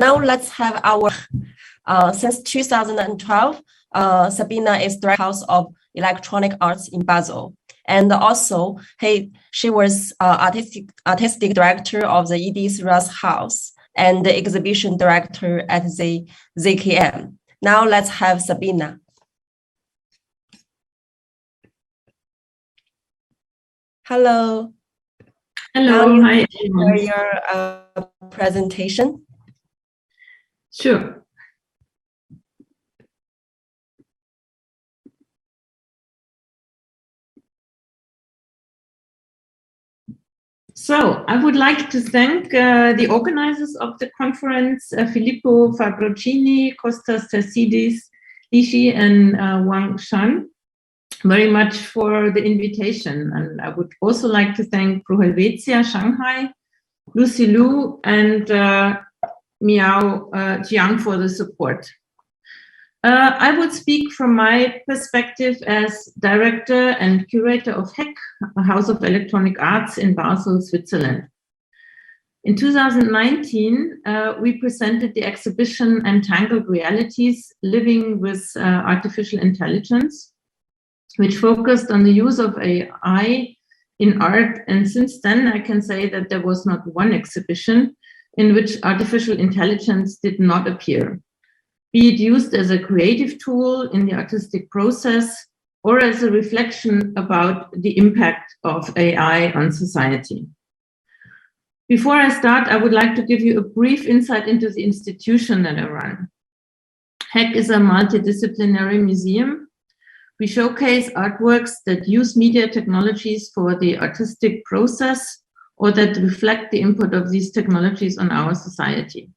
Now let's have our, since 2012, Sabine is director of Electronic Arts in Basel. And also, she was artistic director of the Edith-Russ-House and the exhibition director at the ZKM. Now let's have Sabine. Hello. Hello, hi. For your presentation. Sure. So I would like to thank the organizers of the conference, Filippo Fabrocini, Kostas Tersidis, Lishi, and Wang Shan, very much for the invitation. And I would also like to thank Pro Helvetia Shanghai, Lucy Liu, and Miao Jiang for the support. I would speak from my perspective as director and curator of HEC, a House of Electronic Arts in Basel, Switzerland. In 2019, we presented the exhibition Entangled Realities, Living with Artificial Intelligence, which focused on the use of AI in art. And since then, I can say that there was not one exhibition in which artificial intelligence did not appear, be it used as a creative tool in the artistic process or as a reflection about the impact of AI on society. Before I start, I would like to give you a brief insight into the institution that I run. HEC is a multidisciplinary museum. We showcase artworks that use media technologies for the artistic process or that reflect the input of these technologies on our society.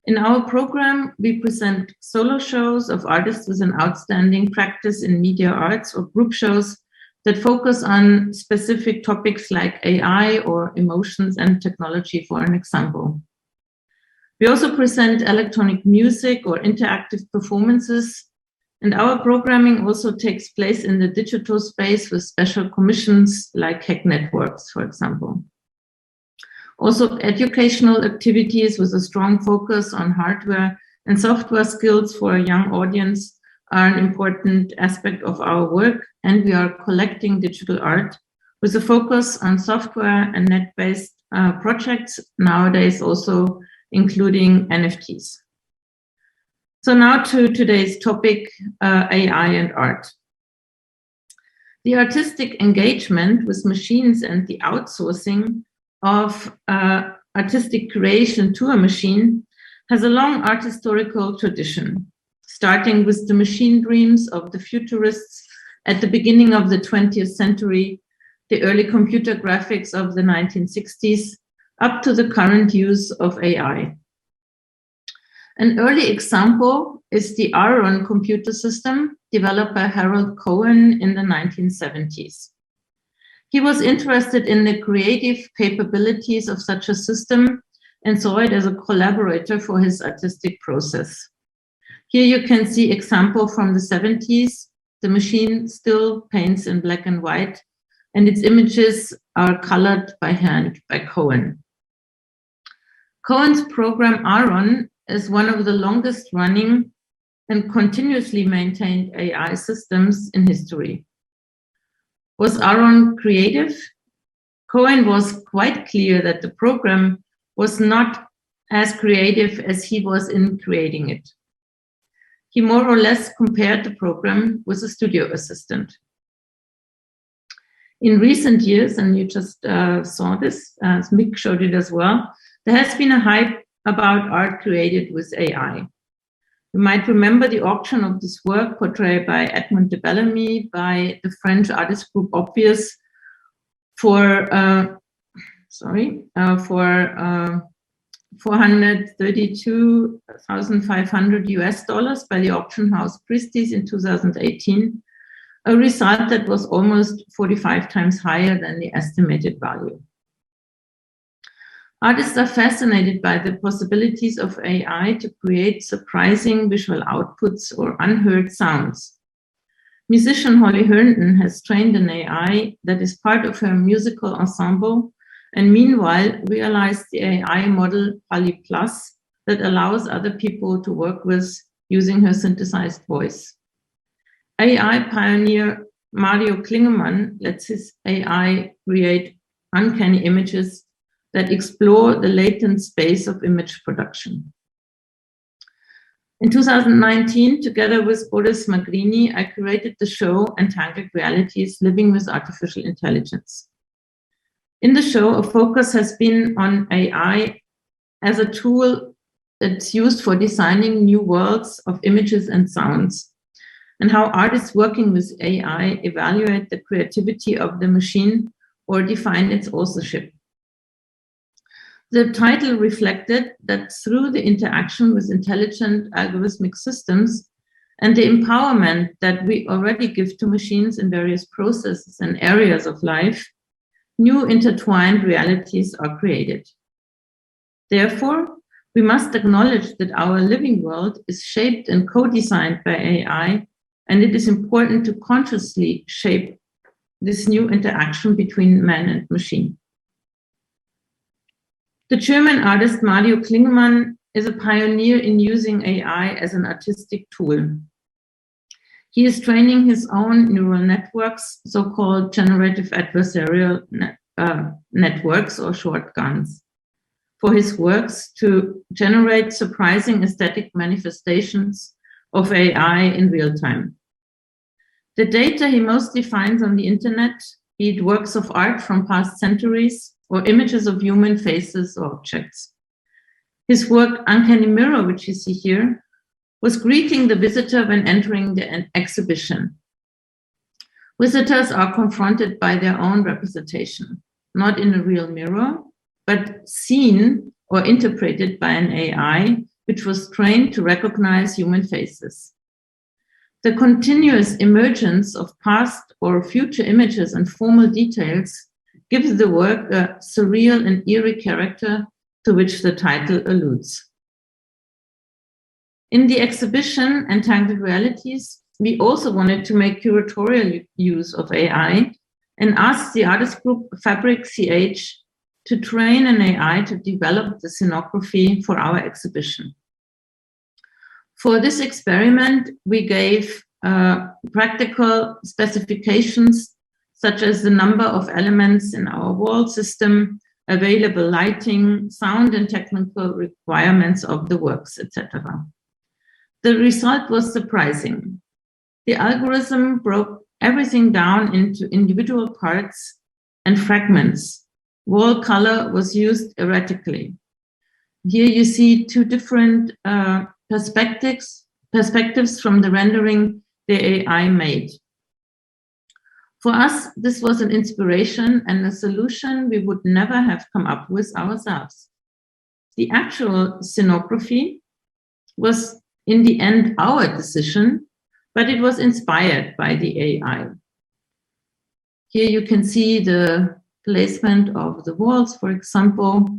In our program, we present solo shows of artists with an outstanding practice in media arts or group shows that focus on specific topics like AI or emotions and technology, for an example. We also present electronic music or interactive performances, and our programming also takes place in the digital space with special commissions like HEC Networks, for example. Also, educational activities with a strong focus on hardware and software skills for a young audience are an important aspect of our work, and we are collecting digital art with a focus on software and net-based projects, nowadays also including NFTs. So now to today's topic, AI and art. The artistic engagement with machines and the outsourcing of artistic creation to a machine has a long art historical tradition, starting with the machine dreams of the futurists at the beginning of the 20th century, the early computer graphics of the 1960s, up to the current use of AI. An early example is the Aaron computer system developed by Harold Cohen in the 1970s. He was interested in the creative capabilities of such a system and saw it as a collaborator for his artistic process. Here you can see example from the 70s. The machine still paints in black and white, and its images are colored by hand by Cohen. Cohen's program Aaron is one of the longest running and continuously maintained AI systems in history. Was Aaron creative? Cohen was quite clear that the program was not as creative as he was in creating it. He more or less compared the program with a studio assistant. In recent years, and you just saw this, as Mick showed it as well, there has been a hype about art created with AI. You might remember the auction of this work portrayed by Edmond de Bellamy by the French artist group Obvious for $432,500 US by the auction house Christie's in 2018, a result that was almost 45 times higher than the estimated value. Artists are fascinated by the possibilities of AI to create surprising visual outputs or unheard sounds. Musician Holly Herndon has trained an AI that is part of her musical ensemble, and meanwhile realized the AI model Pali Plus, that allows other people to work with using her synthesized voice. AI pioneer Mario Klingemann lets his AI create uncanny images that explore the latent space of image production. In 2019, together with Boris Magrini, I curated the show Entangled Realities, Living with Artificial Intelligence. In the show, a focus has been on AI as a tool that's used for designing new worlds of images and sounds, and how artists working with AI evaluate the creativity of the machine or define its authorship. The title reflected that through the interaction with intelligent algorithmic systems and the empowerment that we already give to machines in various processes and areas of life, new intertwined realities are created. Therefore, we must acknowledge that our living world is shaped and co-designed by AI, and it is important to consciously shape this new interaction between man and machine. The German artist Mario Klingemann is a pioneer in using AI as an artistic tool. He is training his own neural networks, so-called generative adversarial networks or shotguns, for his works to generate surprising aesthetic manifestations of AI in real time. The data he mostly finds on the internet, be it works of art from past centuries or images of human faces or objects. His work, Uncanny Mirror, which you see here, was greeting the visitor when entering the exhibition. Visitors are confronted by their own representation, not in a real mirror, but seen or interpreted by an AI, which was trained to recognize human faces. The continuous emergence of past or future images and formal details gives the work a surreal and eerie character to which the title alludes. In the exhibition, Entangled Realities, we also wanted to make curatorial use of AI and asked the artist group Fabric CH to train an AI to develop the scenography for our exhibition. For this experiment, we gave practical specifications such as the number of elements in our wall system, available lighting, sound and technical requirements of the works, etc. The result was surprising. The algorithm broke everything down into individual parts and fragments. Wall color was used erratically. Here you see two different perspectives from the rendering the AI made. For us, this was an inspiration and a solution we would never have come up with ourselves. The actual scenography was in the end our decision, but it was inspired by the AI. Here you can see the placement of the walls, for example.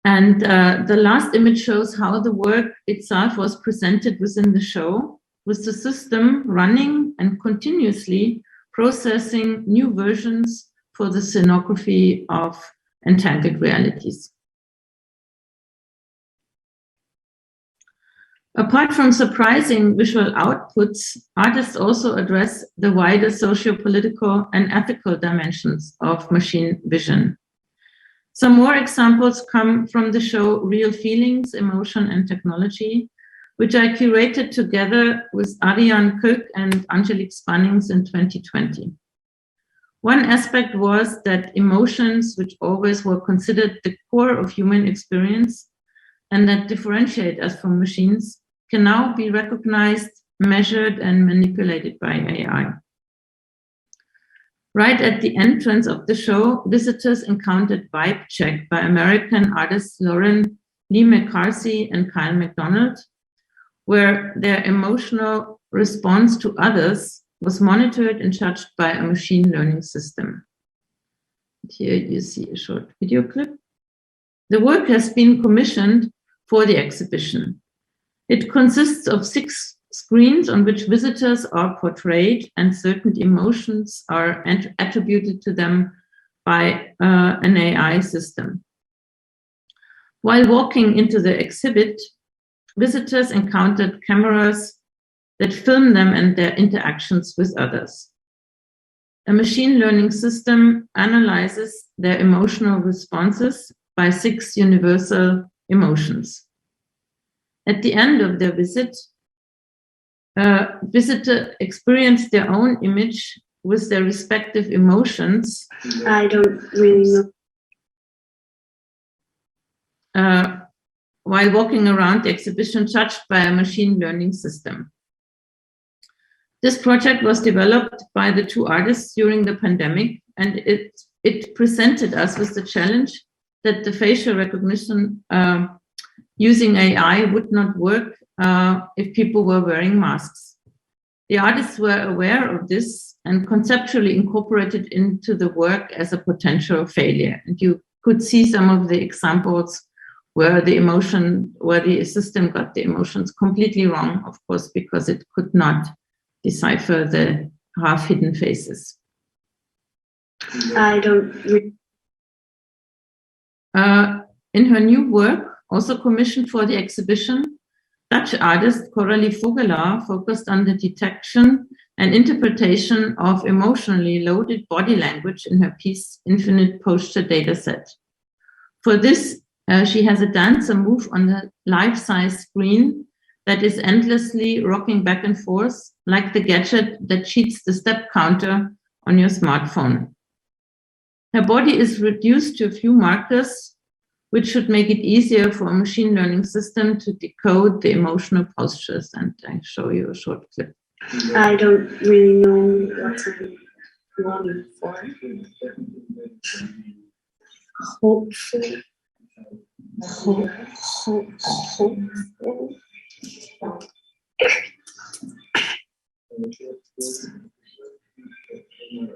And the last image shows how the work itself was presented within the show, with the system running and continuously processing new versions for the scenography of Entangled Realities. Apart from surprising visual outputs, artists also address the wider socio-political and ethical dimensions of machine vision. Some more examples come from the show Real Feelings, Emotion and Technology, which I curated together with Ariane Köck and Angelique Spannings in 2020. One aspect was that emotions, which always were considered the core of human experience and that differentiate us from machines, can now be recognized, measured, and manipulated by AI. Right at the entrance of the show, visitors encountered Vibe Check by American artists Lauren Lee McCarthy and Kyle McDonald, where their emotional response to others was monitored and judged by a machine learning system. Here you see a short video clip. The work has been commissioned for the exhibition. It consists of 6 screens on which visitors are portrayed and certain emotions are attributed to them by an AI system. While walking into the exhibit, visitors encountered cameras that film them and their interactions with others. A machine learning system analyzes their emotional responses by 6 universal emotions. At the end of their visit, visitors experienced their own image with their respective emotions. I don't really know. While walking around the exhibition judged by a machine learning system. This project was developed by the 2 artists during the pandemic, and it presented us with the challenge that the facial recognition using AI would not work if people were wearing masks. The artists were aware of this and conceptually incorporated into the work as a potential failure. And you could see some of the examples where the system got the emotions completely wrong, of course, because it could not decipher the half-hidden faces. I don't. In her new work, also commissioned for the exhibition, Dutch artist Coralie Vogelaar focused on the detection and interpretation of emotionally loaded body language in her piece, Infinite Posture Dataset. For this, she has a dancer move on the life-size screen that is endlessly rocking back and forth, like the gadget that cheats the step counter on your smartphone. Her body is reduced to a few markers, which should make it easier for a machine learning system to decode the emotional postures. And I show you a short clip. I don't really know what I'm longing for. Hopefully.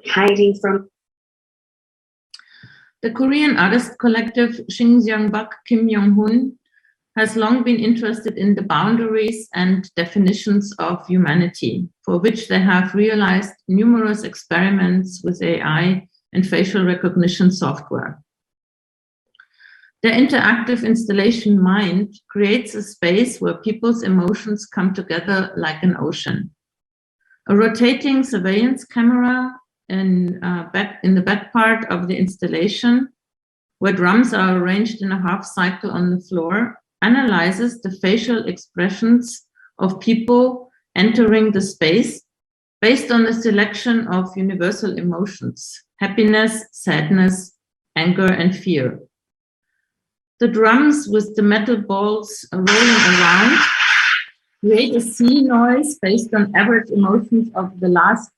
Hiding from. The Korean artist collective Shinseongbak Kim Yong-hun has long been interested in the boundaries and definitions of humanity, for which they have realized numerous experiments with AI and facial recognition software. The interactive installation Mind creates a space where people's emotions come together like an ocean. A rotating surveillance camera in the back part of the installation, where drums are arranged in a half cycle on the floor, analyzes the facial expressions of people entering the space based on a selection of universal emotions: happiness, sadness, anger, and fear. The drums with the metal balls rolling around create a sea noise based on average emotions of the last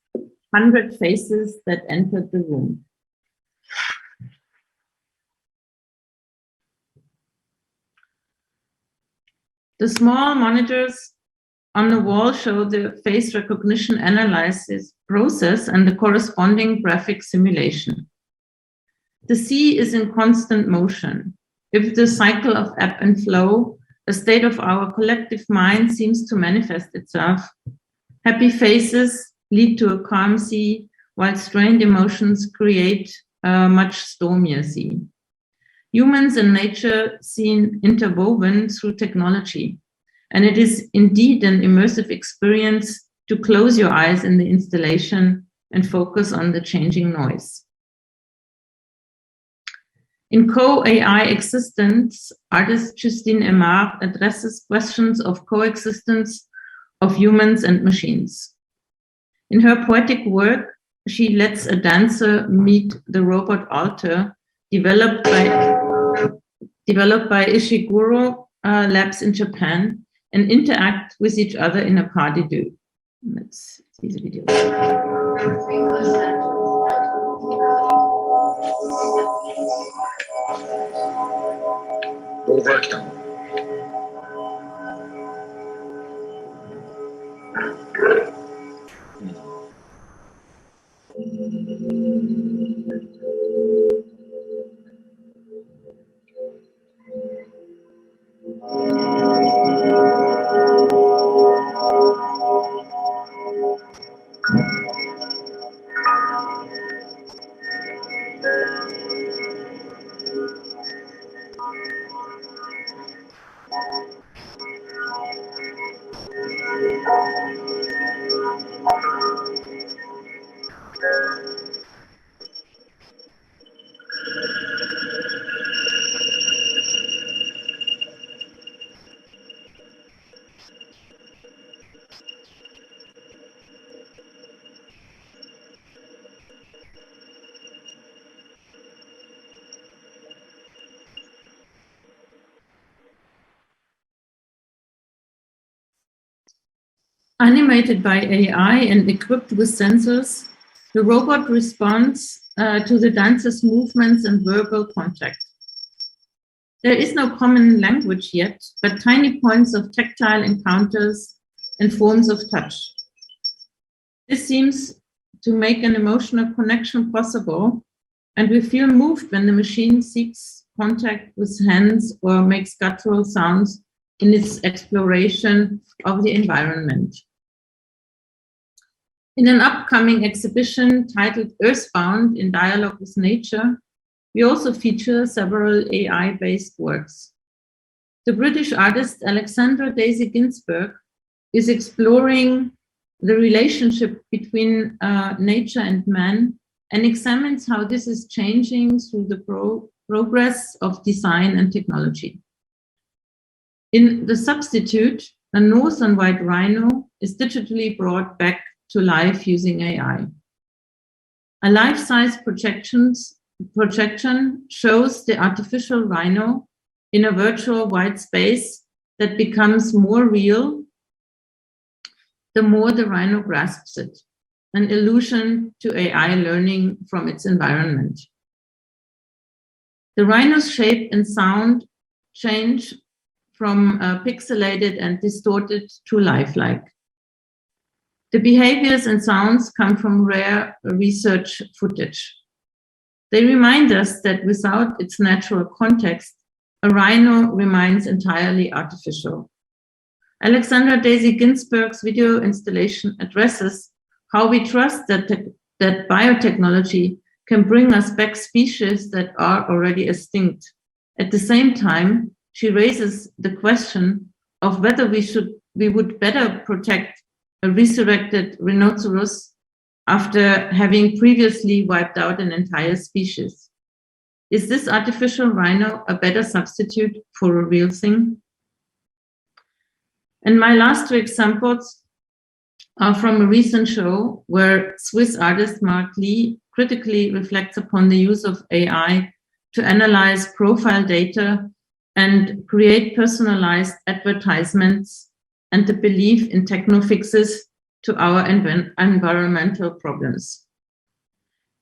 100 faces that entered the room. The small monitors on the wall show the face recognition analysis process and the corresponding graphic simulation. The sea is in constant motion. If the cycle of ebb and flow, a state of our collective mind, seems to manifest itself, happy faces lead to a calm sea, while strained emotions create a much stormier sea. Humans and nature seem interwoven through technology, and it is indeed an immersive experience to close your eyes in the installation and focus on the changing noise. In Co-AI Existence, artist Justine Aymar addresses questions of coexistence of humans and machines. In her poetic work, she lets a dancer meet the robot alter developed by Ishiguro Labs in Japan and interact with each other in a pas de deux. Let's see the video. Animated by AI and equipped with sensors, the robot responds to the dancer's movements and verbal contact. There is no common language yet, but tiny points of tactile encounters and forms of touch. This seems to make an emotional connection possible, and we feel moved when the machine seeks contact with hands or makes guttural sounds in its exploration of the environment. In an upcoming exhibition titled Earthbound in Dialogue with Nature, we also feature several AI-based works. The British artist Alexandra Daisy Ginsberg is exploring the relationship between nature and man and examines how this is changing through the progress of design and technology. In The Substitute, a northern white rhino is digitally brought back to life using AI. A life-size projection shows the artificial rhino in a virtual white space that becomes more real the more the rhino grasps it, an allusion to AI learning from its environment. The rhino's shape and sound change from pixelated and distorted to lifelike. The behaviors and sounds come from rare research footage. They remind us that without its natural context, a rhino remains entirely artificial. Alexandra Daisy Ginsberg's video installation addresses how we trust that biotechnology can bring us back species that are already extinct. At the same time, she raises the question of whether we would better protect a resurrected rhinoceros after having previously wiped out an entire species. Is this artificial rhino a better substitute for a real thing? And my last two examples are from a recent show where Swiss artist Mark Lee critically reflects upon the use of AI to analyze profile data and create personalized advertisements and the belief in techno fixes to our environmental problems.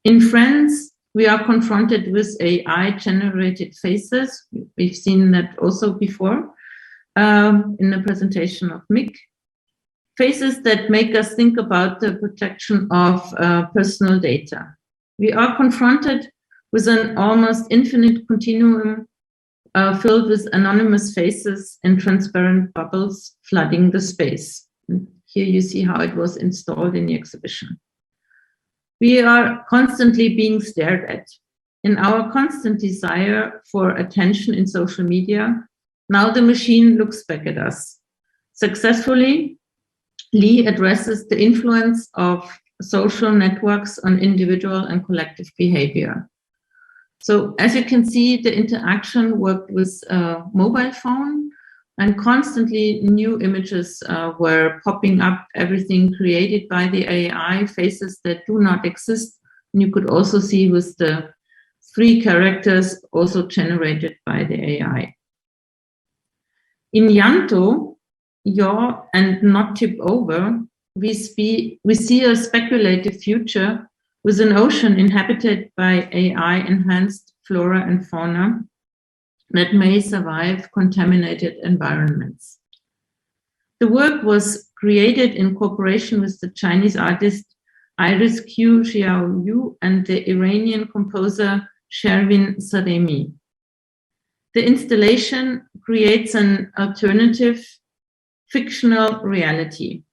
In France, we are confronted with AI-generated faces. We've seen that also before in the presentation of Mick. Faces that make us think about the protection of personal data. We are confronted with an almost infinite continuum filled with anonymous faces and transparent bubbles flooding the space. And here you see how it was installed in the exhibition. We are constantly being stared at. In our constant desire for attention in social media, now the machine looks back at us. Successfully, Lee addresses the influence of social networks on individual and collective behavior. So as you can see, the interaction worked with a mobile phone, and constantly new images were popping up, everything created by the AI, faces that do not exist. And you could also see with the 3 characters also generated by the AI. In Yanto, Yaw and Not Tip Over, we see a speculative future with an ocean inhabited by AI-enhanced flora and fauna that may survive contaminated environments. The work was created in cooperation with the Chinese artist Iris Q. Xiaoyu and the Iranian composer Shervin Saremi. The installation creates an alternative fictional reality.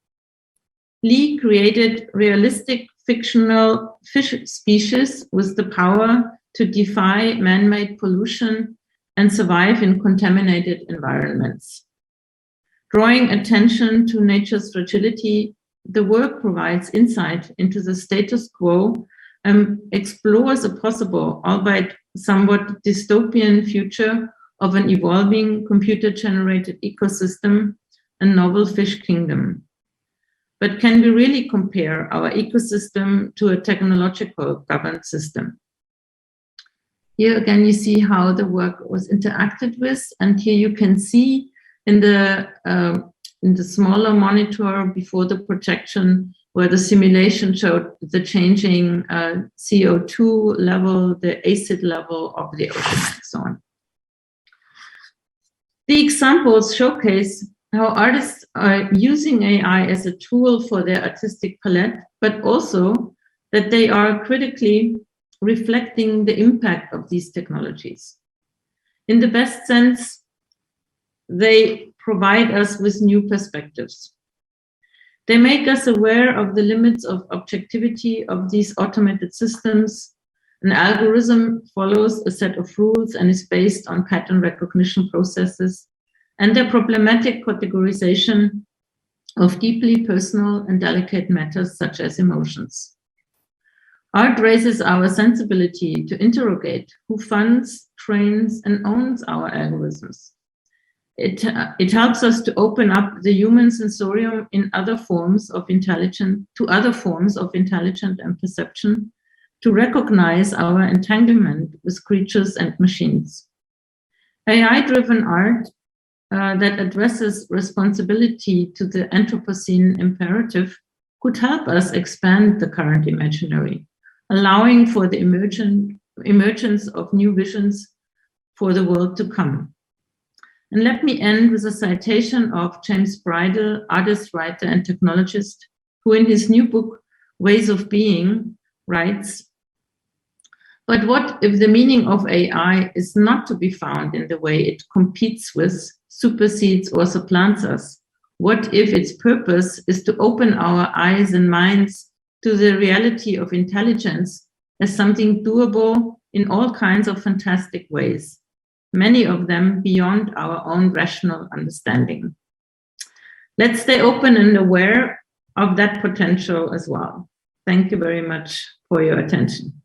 Lee created realistic fictional fish species with the power to defy man-made pollution and survive in contaminated environments. Drawing attention to nature's fragility, the work provides insight into the status quo and explores a possible, albeit somewhat dystopian future of an evolving computer-generated ecosystem and novel fish kingdom. But can we really compare our ecosystem to a technological governed system? Here again, you see how the work was interacted with, and here you can see in the in the smaller monitor before the projection, where the simulation showed the changing CO2 level, the acid level of the ocean, and so on. The examples showcase how artists are using AI as a tool for their artistic palette, but also that they are critically reflecting the impact of these technologies. In the best sense, they provide us with new perspectives. They make us aware of the limits of objectivity of these automated systems. An algorithm follows a set of rules and is based on pattern recognition processes and their problematic categorization of deeply personal and delicate matters such as emotions. Art raises our sensibility to interrogate who funds, trains, and owns our algorithms. It helps us to open up the human sensorium in other forms of intelligence, to other forms of intelligence and perception, to recognize our entanglement with creatures and machines. AI-driven art that addresses responsibility to the Anthropocene imperative could help us expand the current imaginary, allowing for the emergence of new visions for the world to come. And let me end with a citation of James Bridle, artist, writer, and technologist, who in his new book, Ways of Being, writes, "But what if the meaning of AI is not to be found in the way it competes with, supersedes, or supplants us? What if its purpose is to open our eyes and minds to the reality of intelligence as something doable in all kinds of fantastic ways, many of them beyond our own rational understanding?" Let's stay open and aware of that potential as well. Thank you very much for your attention.